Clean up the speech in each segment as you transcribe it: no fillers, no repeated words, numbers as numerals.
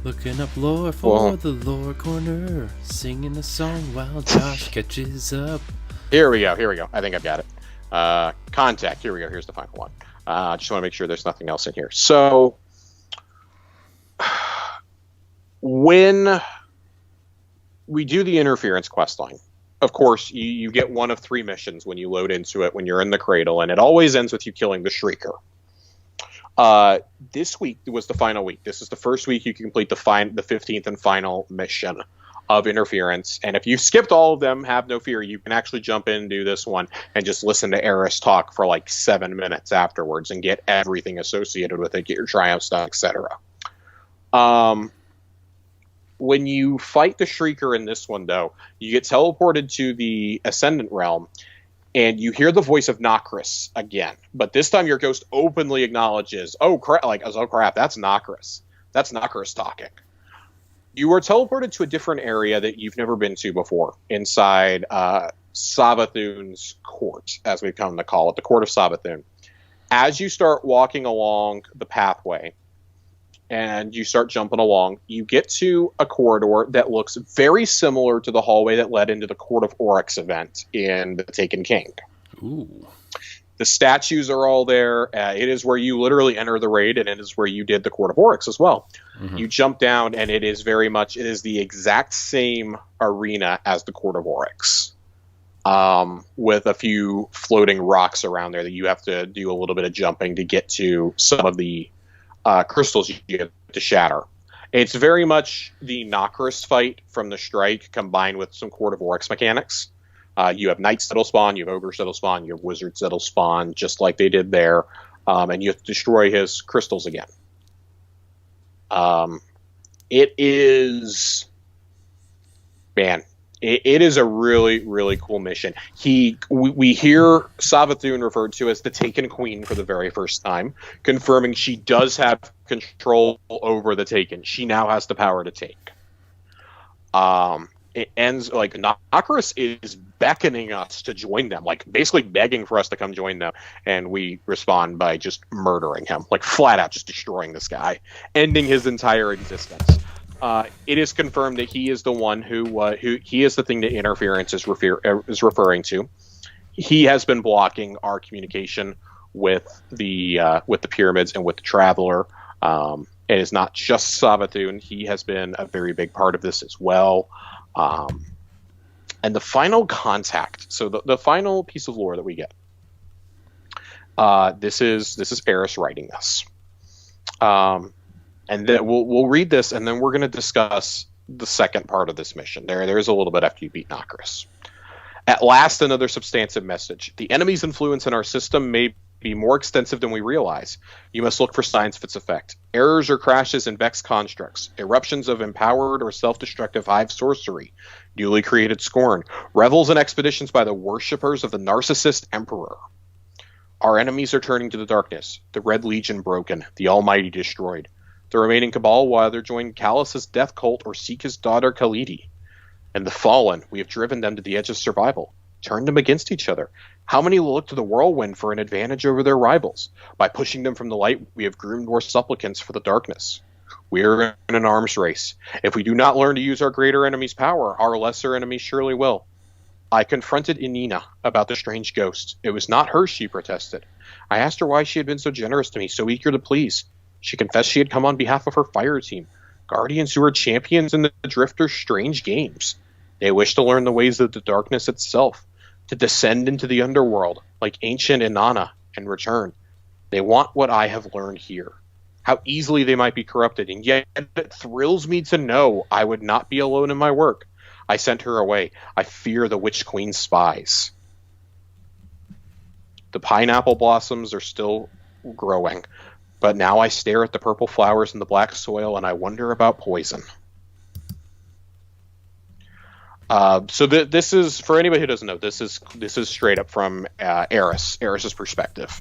Looking up lore for the lore corner, singing a song while Josh catches up. Here we go. I think I've got it. Contact. Here we go. Here's the final one. Just want to make sure there's nothing else in here. So, when we do the interference quest line, of course, you get one of 3 missions when you load into it when you're in the cradle, and it always ends with you killing the Shrieker. This week was the final week. This is the first week you can complete the 15th and final mission of interference. And if you skipped all of them, have no fear. You can actually jump in and do this one and just listen to Eris talk for like 7 minutes afterwards and get everything associated with it, get your triumphs done, etc. When you fight the Shrieker in this one, though, you get teleported to the Ascendant Realm, and you hear the voice of Nokris again. But this time your ghost openly acknowledges, oh crap, that's Nokris. That's Nokris talking. You are teleported to a different area that you've never been to before, inside Savathun's court, as we've come to call it, the court of Savathun. As you start walking along the pathway, and you start jumping along, you get to a corridor that looks very similar to the hallway that led into the Court of Oryx event in The Taken King. Ooh. The statues are all there. It is where you literally enter the raid, and it is where you did the Court of Oryx as well. Mm-hmm. You jump down, and it is the exact same arena as the Court of Oryx, with a few floating rocks around there that you have to do a little bit of jumping to get to some of the crystals you get to shatter. It's very much the Nokris fight from the Strike combined with some Court of Oryx mechanics. You have Knights that'll spawn, you have Ogres that'll spawn, you have Wizards that'll spawn, just like they did there, and you have to destroy his crystals again. It is a really, really cool mission. We hear Savathun referred to as the Taken Queen for the very first time, confirming she does have control over the Taken. She now has the power to take. It ends like Nokris is beckoning us to join them, like basically begging for us to come join them, and we respond by just murdering him, like flat out just destroying this guy, ending his entire existence. It is confirmed that he is the one who he is the thing that interference is referring to. He has been blocking our communication with the pyramids and with the Traveler. It is not just Savathun. He has been a very big part of this as well. And the final contact. So the final piece of lore that we get. This is Eris writing this. And then we'll read this, and then we're going to discuss the second part of this mission. There's a little bit after you beat Nokris. At last, another substantive message. The enemy's influence in our system may be more extensive than we realize. You must look for signs of its effect. Errors or crashes in Vex constructs, eruptions of empowered or self-destructive hive sorcery, newly created scorn, revels and expeditions by the worshippers of the narcissist emperor. Our enemies are turning to the darkness, the Red Legion broken, the Almighty destroyed. The remaining Cabal will either join Callus's death cult or seek his daughter Khalidi. And the fallen, we have driven them to the edge of survival, turned them against each other. How many will look to the whirlwind for an advantage over their rivals? By pushing them from the light, we have groomed more supplicants for the darkness. We are in an arms race. If we do not learn to use our greater enemy's power, our lesser enemies surely will. I confronted Inina about the strange ghost. It was not her, she protested. I asked her why she had been so generous to me, so eager to please. She confessed she had come on behalf of her fire team, guardians who are champions in the Drifter's strange games. They wish to learn the ways of the darkness itself, to descend into the underworld, like ancient Inanna, and return. They want what I have learned here. How easily they might be corrupted, and yet it thrills me to know I would not be alone in my work. I sent her away. I fear the Witch Queen's spies. The pineapple blossoms are still growing. But now I stare at the purple flowers in the black soil, and I wonder about poison. So this is, for anybody who doesn't know, this is straight up from Eris's perspective.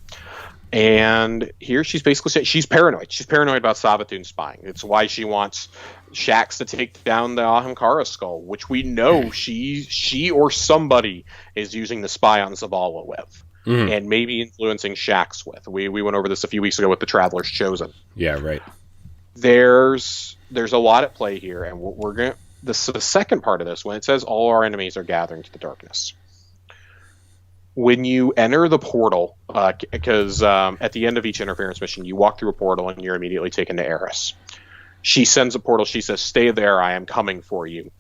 And here she's basically saying she's paranoid. She's paranoid about Savathun spying. It's why she wants Shax to take down the Ahamkara skull, which we know she or somebody is using the spy on Zavala with. And maybe influencing Shax with. We went over this a few weeks ago with the Traveler's Chosen. Yeah, right. there's a lot at play here, and we're going to the second part of this, when it says all our enemies are gathering to the darkness. When you enter the portal, because at the end of each interference mission, you walk through a portal and you're immediately taken to Eris. She sends a portal. She says, "Stay there. I am coming for you."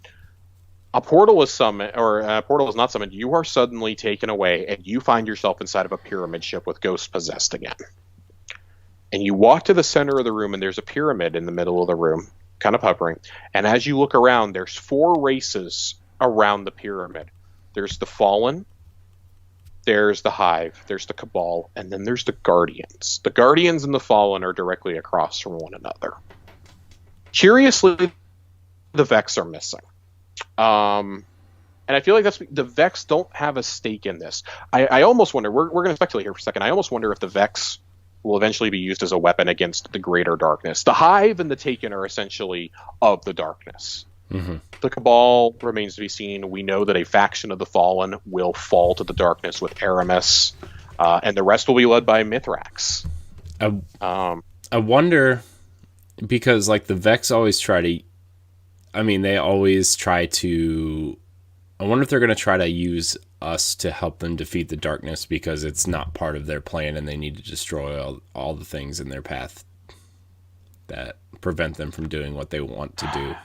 A portal is summoned, or a portal is not summoned. You are suddenly taken away, and you find yourself inside of a pyramid ship with ghosts possessed again. And you walk to the center of the room, and there's a pyramid in the middle of the room, kind of hovering. And as you look around, there's 4 races around the pyramid. There's the Fallen, there's the Hive, there's the Cabal, and then there's the Guardians. The Guardians and the Fallen are directly across from one another. Curiously, the Vex are missing. And I feel like the Vex don't have a stake in this. I almost wonder, we're going to speculate here for a second, I almost wonder if the Vex will eventually be used as a weapon against the greater darkness. The Hive and the Taken are essentially of the darkness. Mm-hmm. The Cabal remains to be seen. We know that a faction of the Fallen will fall to the darkness with Aramis, and the rest will be led by Mithrax. I wonder, because like the Vex always try to, they always try to, I wonder if they're going to try to use us to help them defeat the darkness, because it's not part of their plan and they need to destroy all the things in their path that prevent them from doing what they want to do.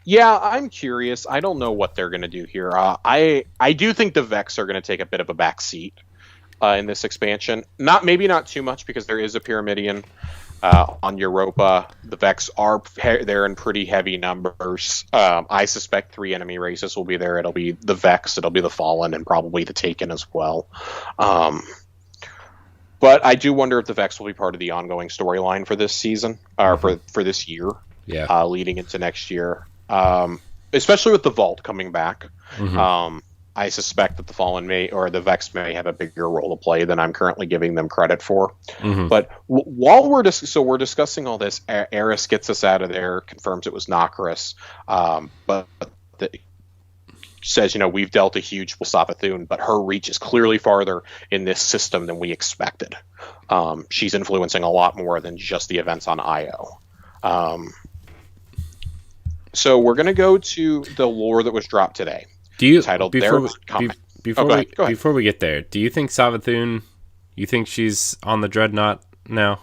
Yeah, I'm curious. I don't know what they're going to do here. I do think the Vex are going to take a bit of a back seat in this expansion. Maybe not too much, because there is a Pyramidion on Europa. The Vex are there in pretty heavy numbers. I suspect 3 enemy races will be there. It'll be the Vex, it'll be the Fallen, and probably the Taken as well. But I do wonder if the Vex will be part of the ongoing storyline for this season, or for this year, leading into next year. Especially with the Vault coming back. Mm-hmm. I suspect that the Fallen or the Vex may have a bigger role to play than I'm currently giving them credit for. Mm-hmm. But while we're discussing all this, Eris gets us out of there, confirms it was Nokris, but says, we've dealt a huge Savathun, but her reach is clearly farther in this system than we expected. She's influencing a lot more than just the events on Io. So we're going to go to the lore that was dropped today. Titled before we get there, do you think Savathun, you think she's on the Dreadnought now?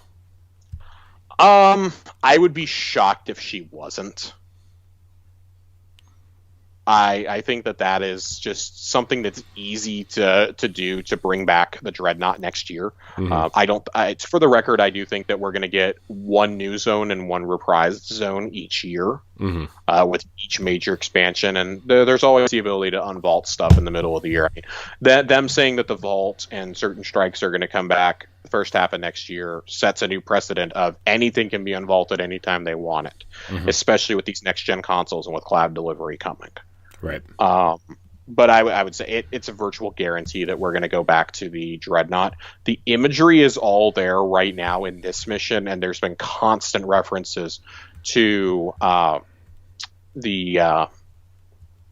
I would be shocked if she wasn't. I think that is just something that's easy to do, to bring back the Dreadnought next year. Mm-hmm. For the record, I do think that we're going to get 1 new zone and 1 reprised zone each year, mm-hmm. With each major expansion. And there's always the ability to unvault stuff in the middle of the year. Them saying that the Vault and certain strikes are going to come back the first half of next year sets a new precedent of anything can be unvaulted anytime they want it, mm-hmm. especially with these next-gen consoles and with cloud delivery coming. Right. But I would say it's a virtual guarantee that we're going to go back to the Dreadnought. The imagery is all there right now in this mission, and there's been constant references to the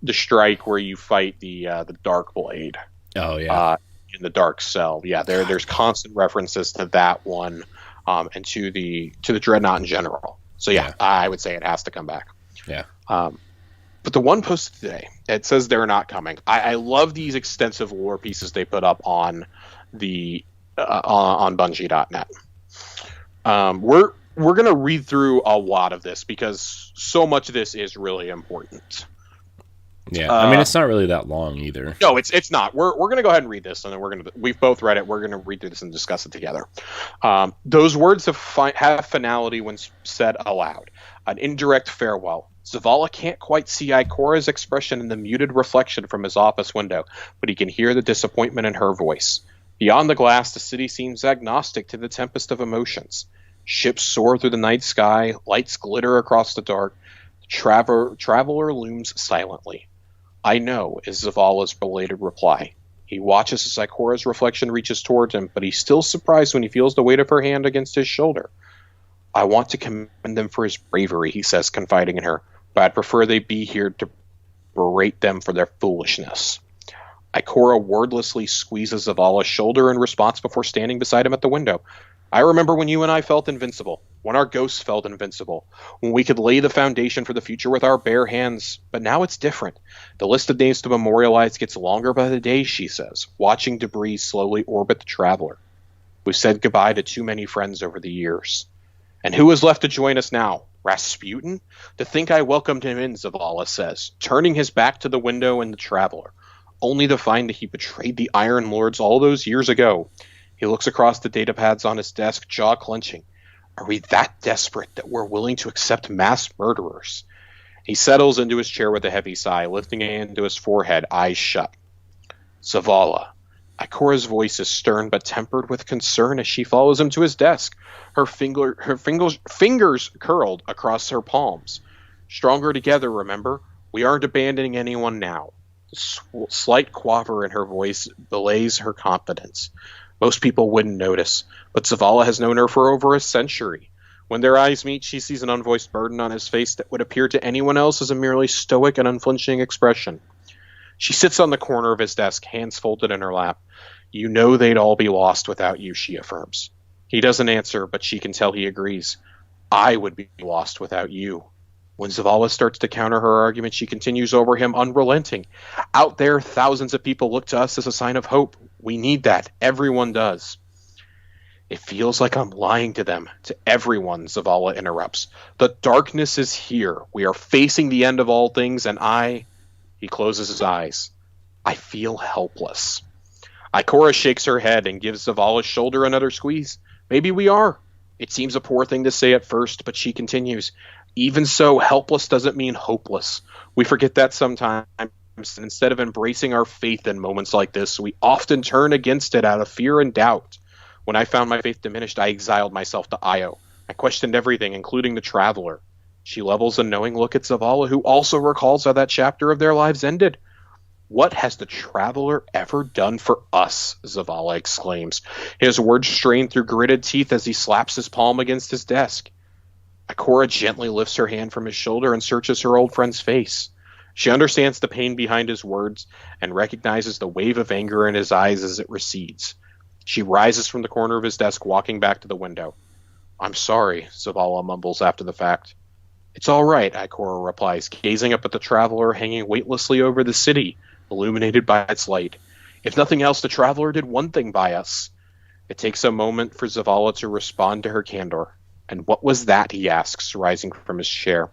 strike where you fight the Dark Blade. Oh yeah. In the Dark Cell. Yeah, there's constant references to that one, and to the Dreadnought in general. So yeah, I would say it has to come back. Yeah. But the one posted today, it says they're not coming. I love these extensive lore pieces they put up on the on Bungie.net. We're going to read through a lot of this because so much of this is really important. Yeah, it's not really that long either. No, it's not. We're going to go ahead and read this, and then we've both read it. We're going to read through this and discuss it together. Those words have finality when said aloud. An indirect farewell. Zavala can't quite see Ikora's expression in the muted reflection from his office window, but he can hear the disappointment in her voice. Beyond the glass, the city seems agnostic to the tempest of emotions. Ships soar through the night sky, lights glitter across the dark. The traveler looms silently. I know, is Zavala's belated reply. He watches as Ikora's reflection reaches towards him, but he's still surprised when he feels the weight of her hand against his shoulder. I want to commend them for his bravery, he says, confiding in her, but I'd prefer they be here to berate them for their foolishness. Ikora wordlessly squeezes Zavala's shoulder in response before standing beside him at the window. I remember when you and I felt invincible, when our ghosts felt invincible, when we could lay the foundation for the future with our bare hands. But now it's different. The list of names to memorialize gets longer by the day, she says, watching debris slowly orbit the traveler. We've said goodbye to too many friends over the years. And who is left to join us now? Rasputin? To think I welcomed him in, Zavala says, turning his back to the window and the traveler, only to find that he betrayed the Iron Lords all those years ago. He looks across the datapads on his desk, jaw clenching. Are we that desperate that we're willing to accept mass murderers? He settles into his chair with a heavy sigh, lifting a hand to his forehead, eyes shut. Zavala. Ikora's voice is stern but tempered with concern as she follows him to his desk, her fingers curled across her palms. Stronger together, remember? We aren't abandoning anyone now. The slight quaver in her voice belays her confidence. Most people wouldn't notice, but Zavala has known her for over a century. When their eyes meet, she sees an unvoiced burden on his face that would appear to anyone else as a merely stoic and unflinching expression. She sits on the corner of his desk, hands folded in her lap. You know they'd all be lost without you, she affirms. He doesn't answer, but she can tell he agrees. I would be lost without you. When Zavala starts to counter her argument, she continues over him, unrelenting. Out there, thousands of people look to us as a sign of hope. We need that. Everyone does. It feels like I'm lying to them, to everyone, Zavala interrupts. The darkness is here. We are facing the end of all things, and He closes his eyes. I feel helpless. Ikora shakes her head and gives Zavala's shoulder another squeeze. Maybe we are. It seems a poor thing to say at first, but she continues. Even so, helpless doesn't mean hopeless. We forget that sometimes. Instead of embracing our faith in moments like this, we often turn against it out of fear and doubt. When I found my faith diminished, I exiled myself to Io. I questioned everything, including the Traveler. She levels a knowing look at Zavala, who also recalls how that chapter of their lives ended. What has the Traveler ever done for us? Zavala exclaims, his words strained through gritted teeth as he slaps his palm against his desk. Ikora gently lifts her hand from his shoulder and searches her old friend's face. She understands the pain behind his words and recognizes the wave of anger in his eyes as it recedes. She rises from the corner of his desk, walking back to the window. I'm sorry, Zavala mumbles after the fact. It's all right, Ikora replies, gazing up at the Traveler hanging weightlessly over the city, illuminated by its light. If nothing else, the Traveler did one thing by us. It takes a moment for Zavala to respond to her candor. And what was that, he asks, rising from his chair.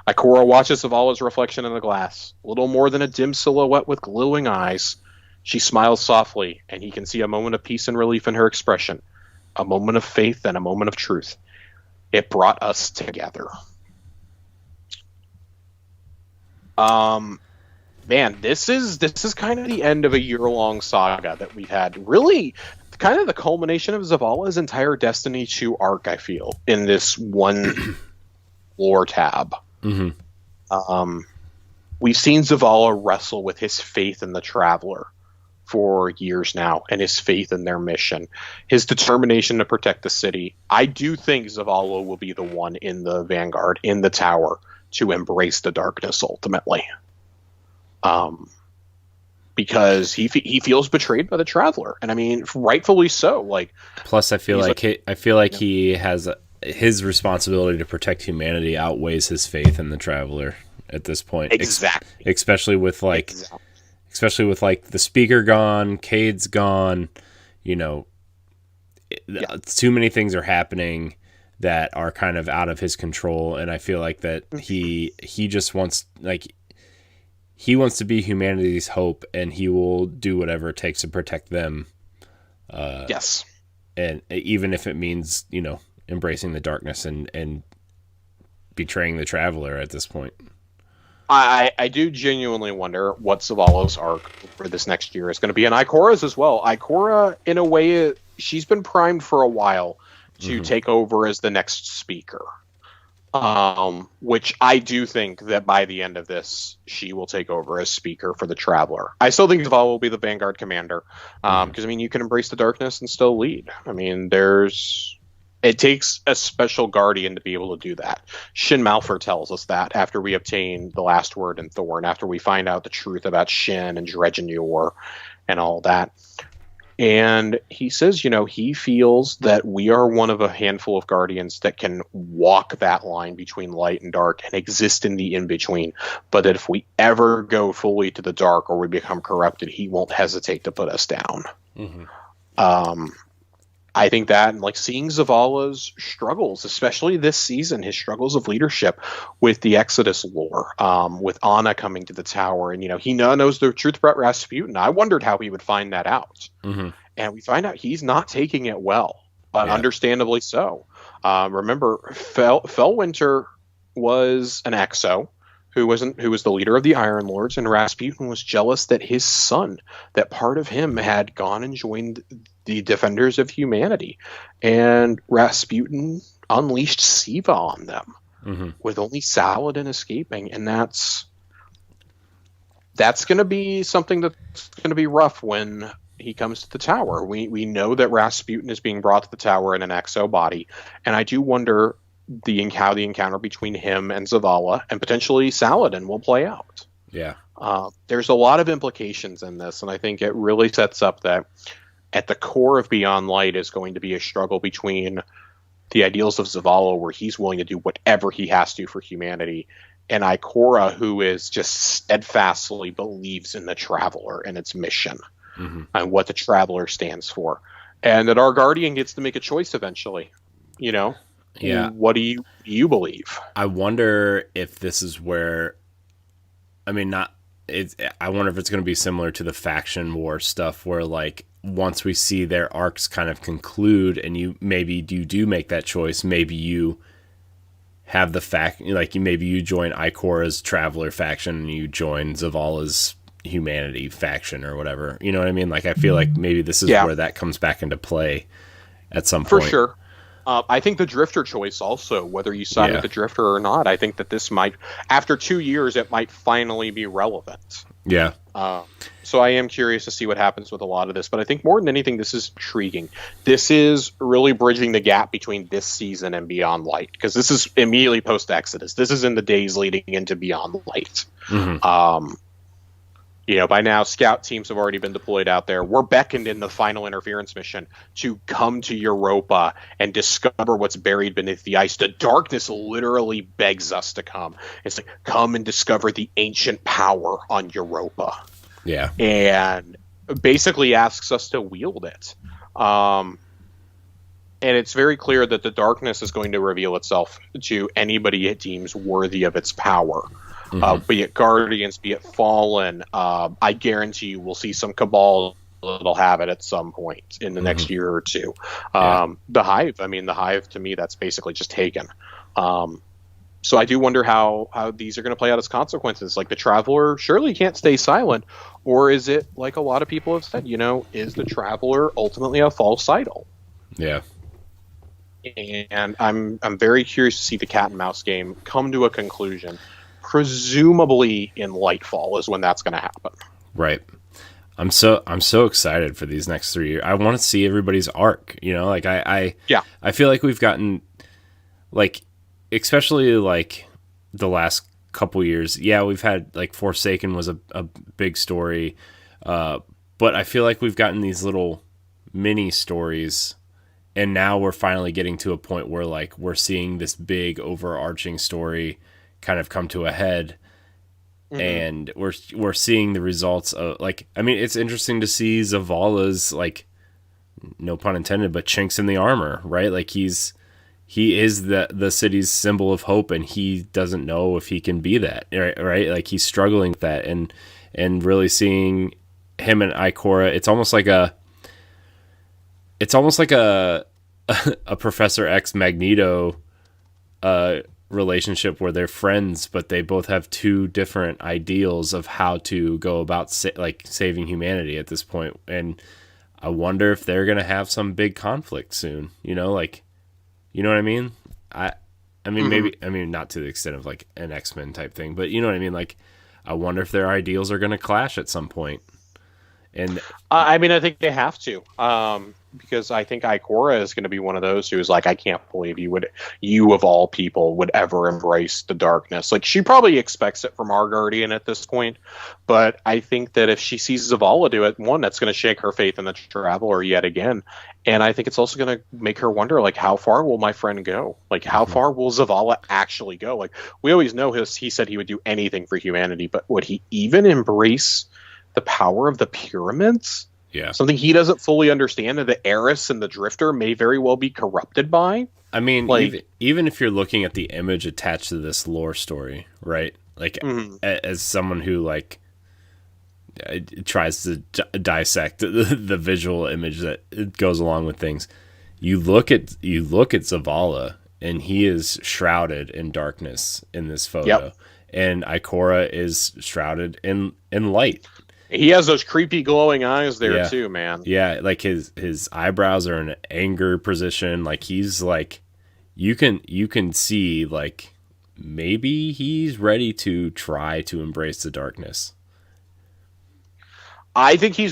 Ikora watches Zavala's reflection in the glass, little more than a dim silhouette with glowing eyes. She smiles softly, and he can see a moment of peace and relief in her expression, a moment of faith and a moment of truth. It brought us together. Man, this is kind of the end of a year-long saga that we've had. Really, kind of the culmination of Zavala's entire Destiny 2 arc, I feel, in this one lore tab. Mm-hmm. We've seen Zavala wrestle with his faith in the Traveler for years now, and his faith in their mission, his determination to protect the city. I do think Zavala will be the one in the Vanguard, in the tower, to embrace the darkness ultimately. Because he feels betrayed by the Traveler, and I mean, rightfully so. Like, plus, I feel like he has his responsibility to protect humanity outweighs his faith in the Traveler at this point. Exactly. Especially with the speaker gone, Cade's gone. You know, too many things are happening that are kind of out of his control, and I feel like that he just wants he wants to be humanity's hope, and he will do whatever it takes to protect them. Yes. And even if it means, embracing the darkness and betraying the Traveler at this point. I do genuinely wonder what Zavala's arc for this next year is going to be, and Ikora's as well. Ikora, in a way, she's been primed for a while to take over as the next speaker. Which I do think that by the end of this, she will take over as speaker for the Traveler. I still think Zavala will be the Vanguard commander, because you can embrace the darkness and still lead. I mean, it takes a special guardian to be able to do that. Shin Malphur tells us that after we obtain the last word in Thorn, after we find out the truth about Shin and Dredgen Yor and all that. And he says, he feels that we are one of a handful of guardians that can walk that line between light and dark and exist in the in between. But that if we ever go fully to the dark or we become corrupted, he won't hesitate to put us down. Mm-hmm. Um, I think that, and like seeing Zavala's struggles, especially this season, his struggles of leadership with the Exodus lore, with Anna coming to the tower, and he knows the truth about Rasputin. I wondered how he would find that out, Mm-hmm. and we find out he's not taking it well, Yeah. understandably so. Remember, Fellwinter was an Exo who was the leader of the Iron Lords, and Rasputin was jealous that his son, that part of him, had gone and joined the Defenders of Humanity, and Rasputin unleashed Siva on them, Mm-hmm. with only Saladin escaping, and that's going to be something that's going to be rough when he comes to the tower. We know that Rasputin is being brought to the tower in an exo body, and I do wonder how the encounter between him and Zavala and potentially Saladin will play out. Yeah. There's a lot of implications in this, and I think it really sets up that at the core of Beyond Light is going to be a struggle between the ideals of Zavala, where he's willing to do whatever he has to for humanity, and Ikora, who is just steadfastly believes in the Traveler and its mission, Mm-hmm. and what the Traveler stands for. And that our Guardian gets to make a choice eventually. Yeah. What do you believe? I wonder if this is where, I mean, not it's. I wonder if it's going to be similar to the faction war stuff, where like once we see their arcs kind of conclude, and you do make that choice. Maybe you have the maybe you join Ikora's Traveler faction, and you join Zavala's Humanity faction or whatever. You know what I mean? Like I feel like maybe this is Yeah, where that comes back into play at some for point. sure. I think the Drifter choice also, whether you side Yeah. with the Drifter or not, I think that this might, after 2 years, it might finally be relevant. Yeah. So I am curious to see what happens with a lot of this, but I think more than anything, this is intriguing. This is really bridging the gap between this season and Beyond Light, because this is immediately post Exodus. This is in the days leading into Beyond Light. Mm-hmm. By now, scout teams have already been deployed out there. We're beckoned in the final interference mission to come to Europa and discover what's buried beneath the ice. The darkness literally begs us to come. It's like, come and discover the ancient power on Europa. Yeah. And basically asks us to wield it. And it's very clear that the darkness is going to reveal itself to anybody it deems worthy of its power. Mm-hmm. Be it Guardians, be it Fallen. I guarantee you we'll see some Cabal that'll have it at some point in the next year or two. The Hive, the Hive, to me, that's basically just taken. So I do wonder how these are going to play out as consequences. Like the Traveler surely can't stay silent, or is it like a lot of people have said, is the Traveler ultimately a false idol? Yeah. And I'm very curious to see the cat and mouse game come to a conclusion. Presumably in Lightfall is when that's going to happen. Right. I'm so excited for these next 3 years. I want to see everybody's arc. Like I feel like we've gotten like, especially like the last couple years. Yeah, we've had like Forsaken was a big story, but I feel like we've gotten these little mini stories, and now we're finally getting to a point where like we're seeing this big overarching story kind of come to a head. Mm-hmm. And we're seeing the results of it's interesting to see Zavala's, like, no pun intended, but chinks in the armor, right? Like he is the city's symbol of hope, and he doesn't know if he can be that, right? Like he's struggling with that, and really seeing him and Ikora, it's almost like a a Professor X Magneto relationship where they're friends, but they both have two different ideals of how to go about saving humanity at this point. And I wonder if they're going to have some big conflict soon, you know what I mean? Maybe, not to the extent of like an X-Men type thing, but you know what I mean? Like, I wonder if their ideals are going to clash at some point. And I mean, I think they have to, because I think Ikora is going to be one of those who's like, I can't believe you of all people would ever embrace the darkness. Like, she probably expects it from our Guardian at this point, but I think that if she sees Zavala do it, one, that's going to shake her faith in the Traveler yet again, and I think it's also going to make her wonder, like, how far will my friend go? Like, how Mhm. far will Zavala actually go? Like, we always know he said he would do anything for humanity, but would he even embrace the power of the pyramids? Yeah. Something he doesn't fully understand that the heiress and the drifter may very well be corrupted by. I mean, Like, even if you're looking at the image attached to this lore story, right? Like, mhm. as someone who like tries to dissect the visual image that goes along with things, you look at Zavala, and he is shrouded in darkness in this Yep. photo, and Ikora is shrouded in light. He has those creepy glowing eyes there Yeah, too, man. yeah. Like his eyebrows are in an anger position. Like he's like you can see like maybe he's ready to try to embrace the darkness. I think he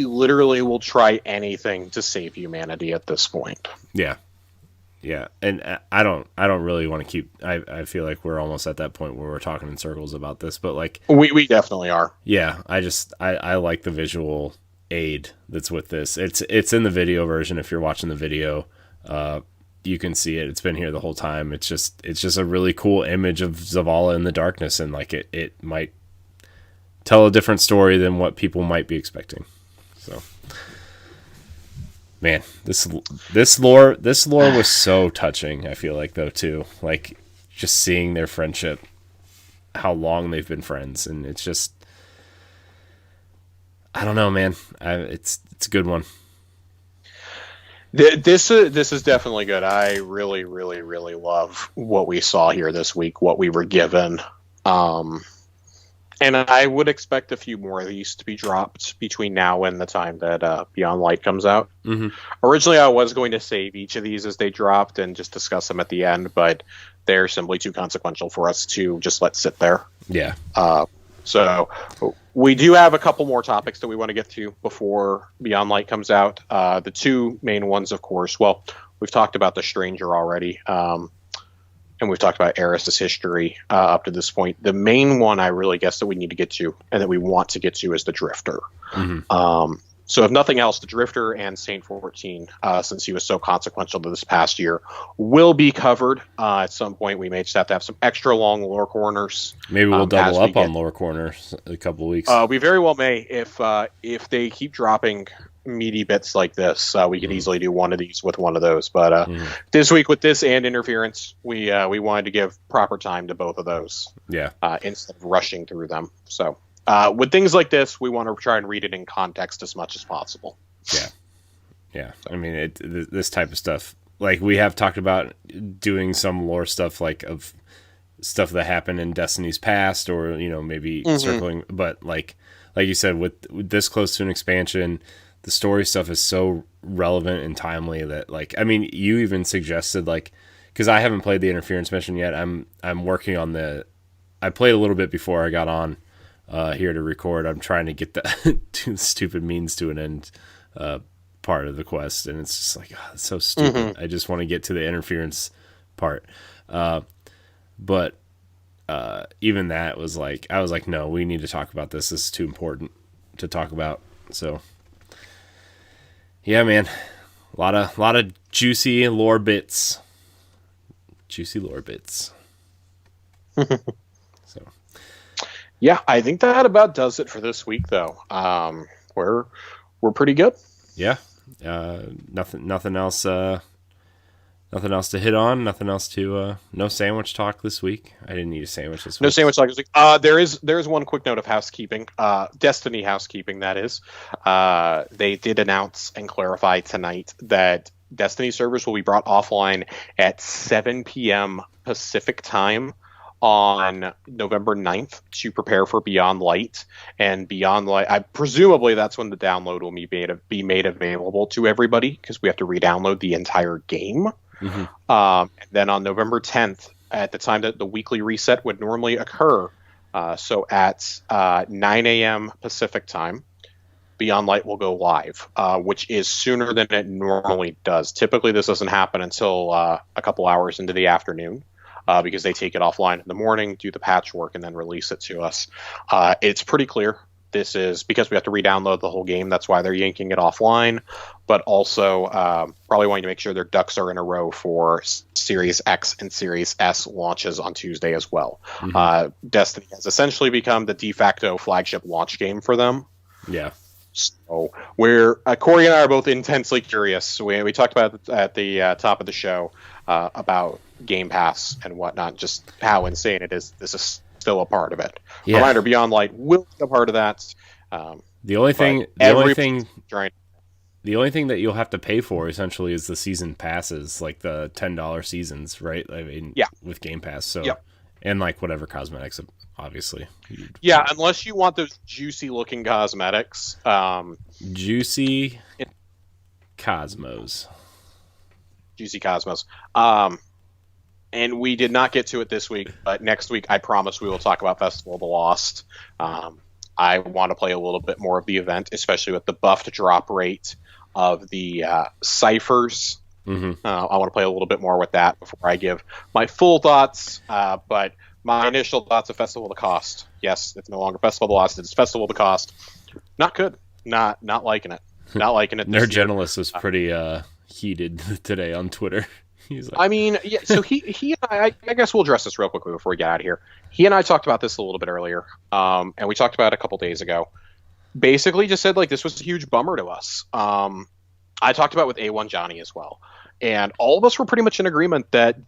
literally will try anything to save humanity at this point. Yeah, yeah. And I don't really want to keep. I feel like we're almost at that point where we're talking in circles about this. But like, We definitely are. yeah, I like the visual aid that's with this. It's in the video version. If you're watching the video, you can see it. It's been here the whole time. It's just a really cool image of Zavala in the darkness, and like it might tell a different story than what people might be expecting. So, man, this lore was so touching. I feel like though too, like just seeing their friendship, how long they've been friends, and it's just I don't know, man. It's a good one. This is definitely good. I really, really, really love what we saw here this week, what we were given. Um, and I would expect a few more of these to be dropped between now and the time that Beyond Light comes out. Hmm. Originally, I was going to save each of these as they dropped and just discuss them at the end, but they're simply too consequential for us to just let sit there. Yeah. So we do have a couple more topics that we want to get to before Beyond Light comes out. The two main ones, of course. Well, we've talked about the Stranger already, and we've talked about Eris's history up to this point. The main one I really guess that we need to get to and that we want to get to is the Drifter. Hmm. So if nothing else, the Drifter and Saint 14, since he was so consequential to this past year, will be covered at some point. We may just have to have some extra long lore corners. Maybe we'll double as we up on get. Lore Corner a couple weeks. We very well may if they keep dropping meaty bits like this. We could easily do one of these with one of those. But this week with this and interference, we wanted to give proper time to both of those Yeah. instead of rushing through them. So with things like this, we want to try and read it in context as much as possible. Yeah. Yeah. I mean, this type of stuff. Like we have talked about doing some lore stuff, like of stuff that happened in Destiny's past, or maybe circling. But like you said, with this close to an expansion, the story stuff is so relevant and timely that like I mean, you even suggested like because I haven't played the interference mission yet. I'm working on the. I played a little bit before I got on here to record. I'm trying to get the stupid means to an end part of the quest, and it's just like it's so stupid. I just want to get to the interference part, but even that was like I was like, no, we need to talk about this. This is too important to talk about. So yeah, man, a lot of juicy lore bits, So Yeah, I think that about does it for this week, though. We're pretty good. yeah, nothing else. Nothing else to hit on. Nothing else to. No sandwich talk this week. I didn't eat a sandwich this week. No sandwich like this week. There is one quick note of housekeeping. Destiny housekeeping, that is. They did announce and clarify tonight that Destiny servers will be brought offline at 7 p.m. Pacific time on November 9th to prepare for Beyond Light. And Beyond Light, presumably that's when the download will be made available to everybody, because we have to re-download the entire game. Mm-hmm. And then on November 10th, at the time that the weekly reset would normally occur, so at 9 a.m. Pacific time, Beyond Light will go live, which is sooner than it normally does. Typically, this doesn't happen until a couple hours into the afternoon. Because they take it offline in the morning, do the patchwork, and then release it to us. It's pretty clear. This is because we have to re-download the whole game. That's why they're yanking it offline. But also probably wanting to make sure their ducks are in a row for Series X and Series S launches on Tuesday as well. Mm-hmm. Destiny has essentially become the de facto flagship launch game for them. Yeah. So Corey and I are both intensely curious. We talked about at the top of the show about Game Pass and whatnot, just how insane it is. This is still a part of it. Yeah. Reminder: Beyond Light will be a part of that. The only thing that you'll have to pay for essentially is the season passes, like the $10 seasons, right? I mean, yeah, with Game Pass. So, yep. And like whatever cosmetics, obviously. Yeah, unless you want those juicy looking cosmetics. Juicy Cosmos. Juicy Cosmos. And we did not get to it this week, but next week I promise we will talk about Festival of the Lost. I want to play a little bit more of the event, especially with the buffed drop rate of the ciphers. Mm-hmm. I want to play a little bit more with that before I give my full thoughts. But my initial thoughts of Festival of the Cost. Yes, it's no longer Festival of the Lost. It's Festival of the Cost. Not good. Not liking it. Not liking it. Nerd Journalist was pretty heated today on Twitter. He's like... I mean, yeah. So he I guess we'll address this real quickly before we get out of here. He and I talked about this a little bit earlier, and we talked about it a couple days ago. Basically, just said like this was a huge bummer to us. I talked about it with A1 Johnny as well, and all of us were pretty much in agreement that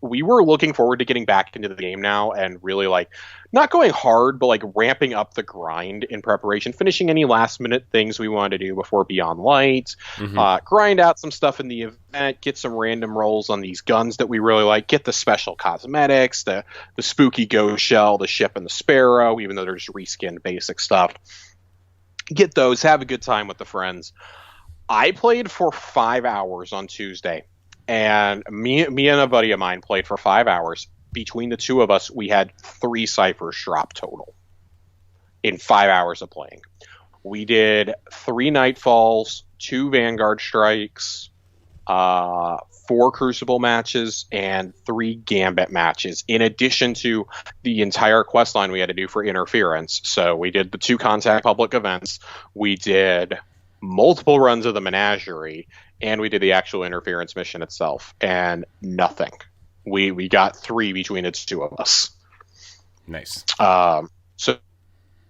we were looking forward to getting back into the game now and really like not going hard, but like ramping up the grind in preparation, finishing any last minute things we wanted to do before Beyond Light, grind out some stuff in the event, get some random rolls on these guns that we really like, get the special cosmetics, the spooky ghost shell, the ship and the sparrow, even though they're just reskinned basic stuff. Get those, have a good time with the friends. I played for 5 hours on Tuesday. And me and a buddy of mine played for 5 hours. Between the two of us, we had 3 ciphers drop total in 5 hours of playing. We did 3 Nightfalls, 2 Vanguard Strikes, 4 Crucible matches, and 3 Gambit matches, in addition to the entire quest line we had to do for Interference. So we did the 2 Contact public events. We did multiple runs of the Menagerie, and we did the actual Interference mission itself, and nothing. We got 3 between the two of us. Nice. So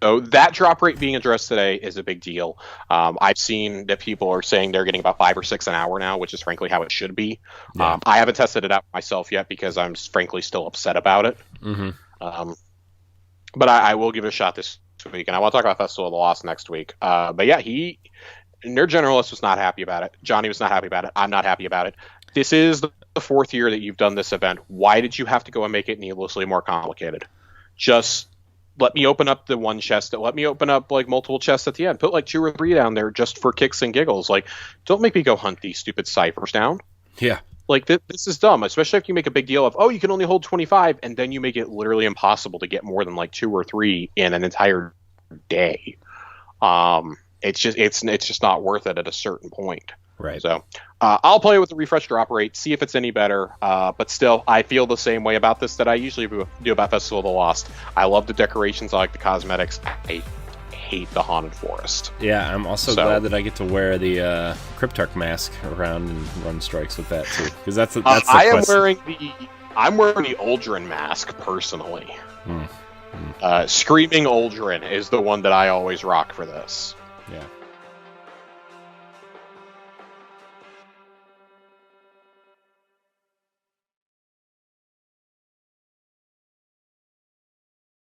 that drop rate being addressed today is a big deal. I've seen that people are saying they're getting about 5 or 6 an hour now, which is frankly how it should be. Yeah. I haven't tested it out myself yet because I'm frankly still upset about it. Mm-hmm. But I will give it a shot this week, and I want to talk about Festival of the Lost next week. But yeah, Nerd Generalist was not happy about it. Johnny was not happy about it. I'm not happy about it. This is the 4th year that you've done this event. Why did you have to go and make it needlessly more complicated? Just let me open up the one chest. Let me open up like multiple chests at the end. Put like 2 or 3 down there just for kicks and giggles. Like, don't make me go hunt these stupid ciphers down. Yeah. Like this is dumb, especially if you make a big deal of, oh, you can only hold 25, and then you make it literally impossible to get more than like 2 or 3 in an entire day. It's just not worth it at a certain point. Right. So I'll play with the refresh drop rate, see if it's any better. But still, I feel the same way about this that I usually do about Festival of the Lost. I love the decorations. I like the cosmetics. I hate the Haunted Forest. Yeah, I'm also glad that I get to wear the Cryptarch mask around and run strikes with that too. Because that's the I'm wearing the Uldren mask personally. Screaming Uldren is the one that I always rock for this. Yeah.